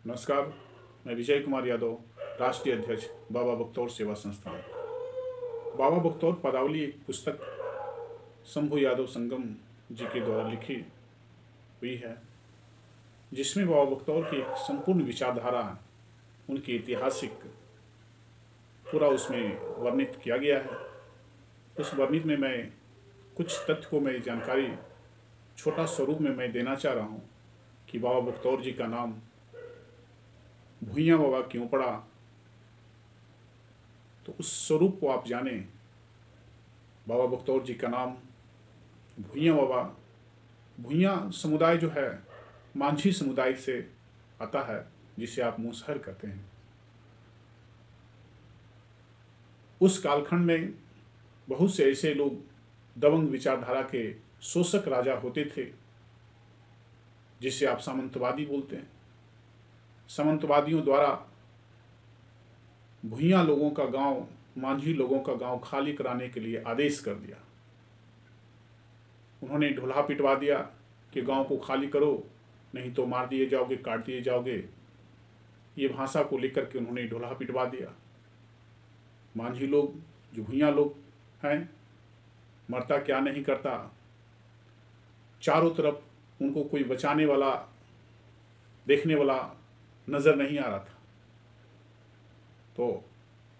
नमस्कार, मैं विजय कुमार यादव, राष्ट्रीय अध्यक्ष बाबा बख्तौर सेवा संस्थान। बाबा बख्तौर पदावली एक पुस्तक शंभू यादव संगम जी के द्वारा लिखी हुई है, जिसमें बाबा बख्तौर की एक संपूर्ण विचारधारा, उनकी ऐतिहासिक पूरा उसमें वर्णित किया गया है। उस वर्णित में मैं कुछ तथ्य को मैं जानकारी छोटा स्वरूप में मैं देना चाह रहा हूँ कि बाबा बख्तौर जी का नाम भुइयाँ बाबा क्यों पड़ा, तो उस स्वरूप को आप जानें। बाबा बख्तौर जी का नाम भुइयाँ बाबा, भुइयाँ समुदाय जो है मांझी समुदाय से आता है, जिसे आप मूसहर कहते हैं। उस कालखंड में बहुत से ऐसे लोग दबंग विचारधारा के शोषक राजा होते थे, जिसे आप सामंतवादी बोलते हैं। सामंतवादियों द्वारा भुइयाँ लोगों का गांव, मांझी लोगों का गांव खाली कराने के लिए आदेश कर दिया। उन्होंने ढोला पिटवा दिया कि गांव को खाली करो, नहीं तो मार दिए जाओगे, काट दिए जाओगे। ये भाषा को लेकर के उन्होंने ढोला पिटवा दिया। मांझी लोग जो भुइयाँ लोग हैं, मरता क्या नहीं करता, चारों तरफ उनको कोई बचाने वाला, देखने वाला नज़र नहीं आ रहा था। तो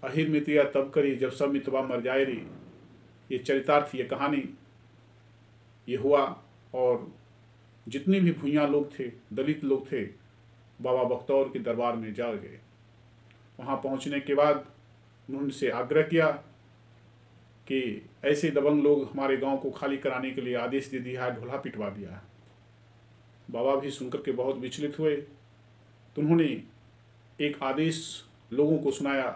अहिर मितिया तब करी जब सब मितवा मर जाए री, ये चरितार्थ, ये कहानी ये हुआ। और जितने भी भुइयाँ लोग थे, दलित लोग थे, बाबा बख्तौर के दरबार में जा गए। वहाँ पहुँचने के बाद उन्होंने से आग्रह किया कि ऐसे दबंग लोग हमारे गांव को खाली कराने के लिए आदेश दे दिया है, ढोला पिटवा दिया है। बाबा भी सुनकर के बहुत विचलित हुए। तो उन्होंने एक आदेश लोगों को सुनाया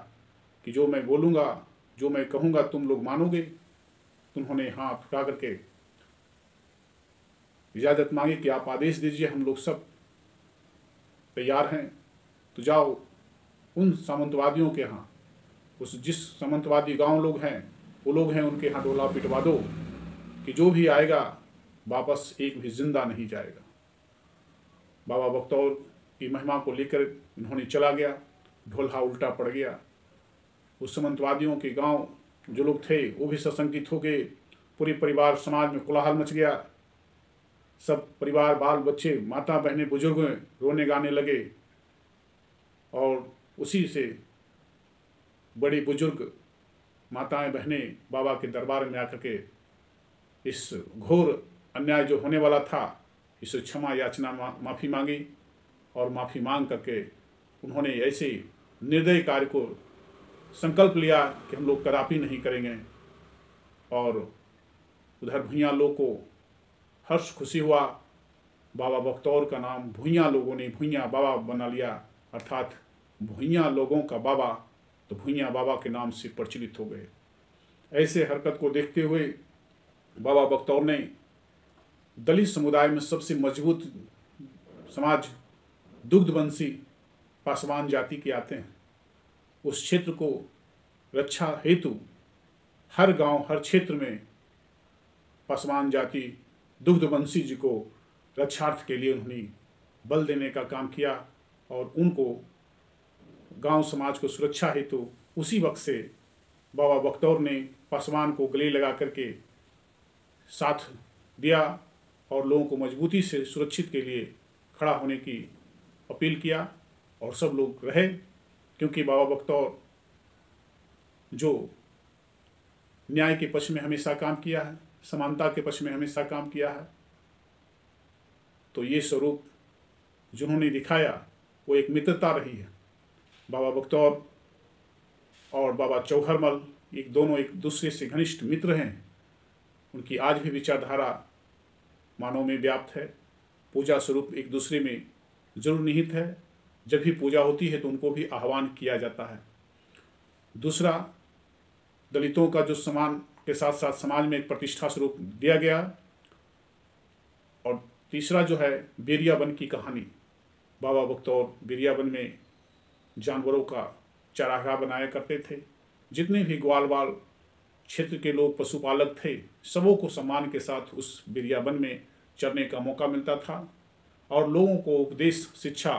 कि जो मैं बोलूँगा, जो मैं कहूँगा तुम लोग मानोगे। तो उन्होंने हाथ उठा करके इजाज़त मांगी कि आप आदेश दीजिए, हम लोग सब तैयार हैं। तो जाओ उन सामंतवादियों के यहाँ, उस जिस सामंतवादी गांव लोग हैं, वो लोग हैं, उनके यहाँ ढोला पिटवा दो कि जो भी आएगा वापस एक भी जिंदा नहीं जाएगा। बाबा बख्तौर की महिमा को लेकर उन्होंने चला गया, ढोला उल्टा पड़ गया। उस सामंतवादियों के गांव जो लोग थे वो भी सशंकित हो गए। पूरे परिवार समाज में कोलाहल मच गया। सब परिवार, बाल बच्चे, माता बहनें, बुजुर्ग रोने गाने लगे। और उसी से बड़े बुजुर्ग, माताएं, बहनें बाबा के दरबार में आकर के इस घोर अन्याय जो होने वाला था, इसे क्षमा याचना, माफ़ी मांगी। और माफ़ी मांग करके उन्होंने ऐसे निर्दयी कार्य को संकल्प लिया कि हम लोग कदापि नहीं करेंगे। और उधर भुइयाँ लोग को हर्ष खुशी हुआ। बाबा बख्तौर का नाम भुइयाँ लोगों ने भुइयाँ बाबा बना लिया, अर्थात भुइयाँ लोगों का बाबा, तो भुइयाँ बाबा के नाम से प्रचलित हो गए। ऐसे हरकत को देखते हुए बाबा बख्तौर ने दलित समुदाय में सबसे मजबूत समाज दुग्धवंशी पासवान जाति के आते हैं, उस क्षेत्र को रक्षा हेतु हर गांव, हर क्षेत्र में पासवान जाति दुग्धवंशी जी को रक्षार्थ के लिए उन्होंने बल देने का काम किया। और उनको गांव समाज को सुरक्षा हेतु उसी वक्त से बाबा बख्तौर ने पासवान को गले लगा करके साथ दिया और लोगों को मजबूती से सुरक्षित के लिए खड़ा होने की अपील किया। और सब लोग रहे, क्योंकि बाबा बख्तौर जो न्याय के पक्ष में हमेशा काम किया है, समानता के पक्ष में हमेशा काम किया है। तो ये स्वरूप जिन्होंने दिखाया वो एक मित्रता रही है। बाबा बख्तौर और बाबा चौहरमल दोनों एक दूसरे से घनिष्ठ मित्र हैं। उनकी आज भी विचारधारा मानव में व्याप्त है। पूजा स्वरूप एक दूसरे में जरूर निहित है। जब भी पूजा होती है तो उनको भी आह्वान किया जाता है। दूसरा, दलितों का जो सम्मान के साथ साथ समाज में एक प्रतिष्ठा स्वरूप दिया गया। और तीसरा जो है बेरियाबन की कहानी। बाबा बख्तौर बेरियाबन में जानवरों का चारागाह बनाया करते थे। जितने भी ग्वाल बाल क्षेत्र के लोग, पशुपालक थे, सबों को सम्मान के साथ उस बेरियाबन में चरने का मौका मिलता था। और लोगों को उपदेश, शिक्षा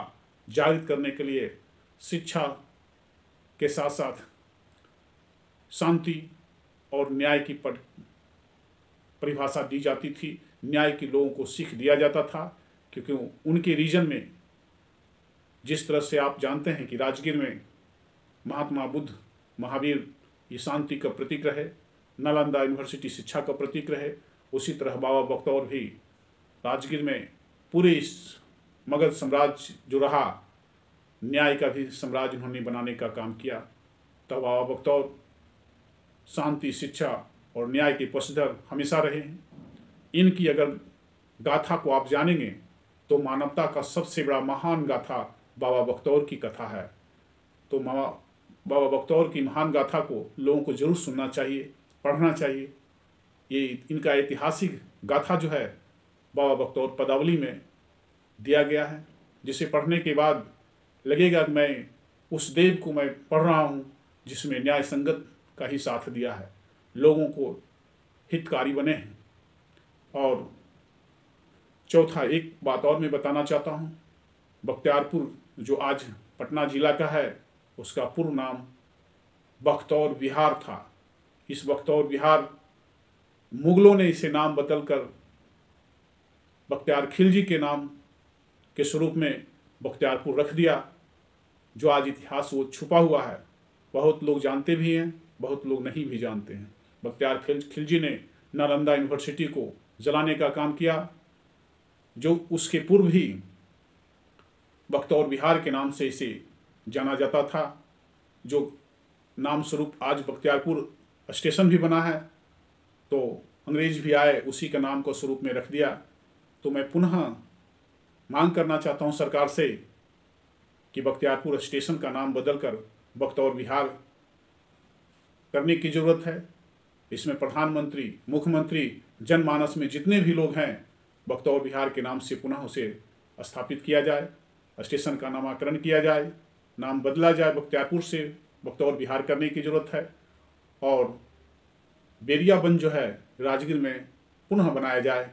जागृत करने के लिए शिक्षा के साथ साथ शांति और न्याय की परिभाषा दी जाती थी। न्याय की लोगों को सीख दिया जाता था, क्योंकि उनके रीजन में, जिस तरह से आप जानते हैं कि राजगीर में महात्मा बुद्ध, महावीर ये शांति का प्रतीक रहे, नालंदा यूनिवर्सिटी शिक्षा का प्रतीक रहे, उसी तरह बाबा बख्तौर भी राजगीर में पूरे इस मगध साम्राज्य जो रहा, न्याय का भी साम्राज्य उन्होंने बनाने का काम किया। तब बाबा बख्तौर शांति, शिक्षा और न्याय के पक्षधर हमेशा रहे हैं। इनकी अगर गाथा को आप जानेंगे तो मानवता का सबसे बड़ा महान गाथा बाबा बख्तौर की कथा है। तो बाबा बख्तौर की महान गाथा को लोगों को जरूर सुनना चाहिए, पढ़ना चाहिए। ये इनका ऐतिहासिक गाथा जो है बाबा बख्तौर पदावली में दिया गया है, जिसे पढ़ने के बाद लगेगा कि मैं उस देव को मैं पढ़ रहा हूँ जिसमें न्याय संगत का ही साथ दिया है, लोगों को हितकारी बने हैं। और चौथा एक बात और मैं बताना चाहता हूँ, बख्तियारपुर जो आज पटना जिला का है, उसका पूर्व नाम बख्तौर विहार था। इस बख्तौर विहार मुगलों ने इसे नाम बदलकर बख्तियार खिलजी के नाम के स्वरूप में बख्तियारपुर रख दिया। जो आज इतिहास वो छुपा हुआ है, बहुत लोग जानते भी हैं, बहुत लोग नहीं भी जानते हैं। बख्तियार खिलजी ने नालंदा यूनिवर्सिटी को जलाने का काम किया, जो उसके पूर्व ही बख्तौर विहार के नाम से इसे जाना जाता था, जो नाम स्वरूप आज बख्तियारपुर स्टेशन भी बना है। तो अंग्रेज भी आए, उसी का नाम को स्वरूप में रख दिया। तो मैं पुनः मांग करना चाहता हूं सरकार से कि बख्तियारपुर स्टेशन का नाम बदलकर बख्तौर विहार करने की ज़रूरत है। इसमें प्रधानमंत्री, मुख्यमंत्री, जनमानस में जितने भी लोग हैं, बख्तौर विहार के नाम से पुनः उसे स्थापित किया जाए, स्टेशन का नामकरण किया जाए, नाम बदला जाए, बख्तियारपुर से बख्तौर विहार करने की ज़रूरत है। और बेरियाबंद जो है राजगीर में पुनः बनाया जाए,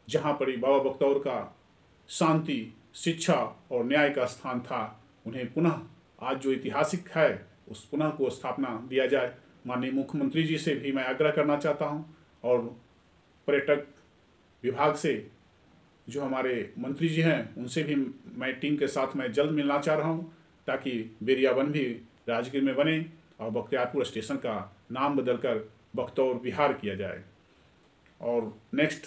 जहाँ पर बाबा बख्तौर का शांति, शिक्षा और न्याय का स्थान था, उन्हें पुनः आज जो ऐतिहासिक है उस पुनः को स्थापना दिया जाए। माननीय मुख्यमंत्री जी से भी मैं आग्रह करना चाहता हूं, और पर्यटक विभाग से जो हमारे मंत्री जी हैं उनसे भी मैं टीम के साथ मैं जल्द मिलना चाह रहा हूं, ताकि बेरियाबंद भी राजगीर में बने और बख्तियारपुर स्टेशन का नाम बदलकर बख्तौर विहार किया जाए। और नेक्स्ट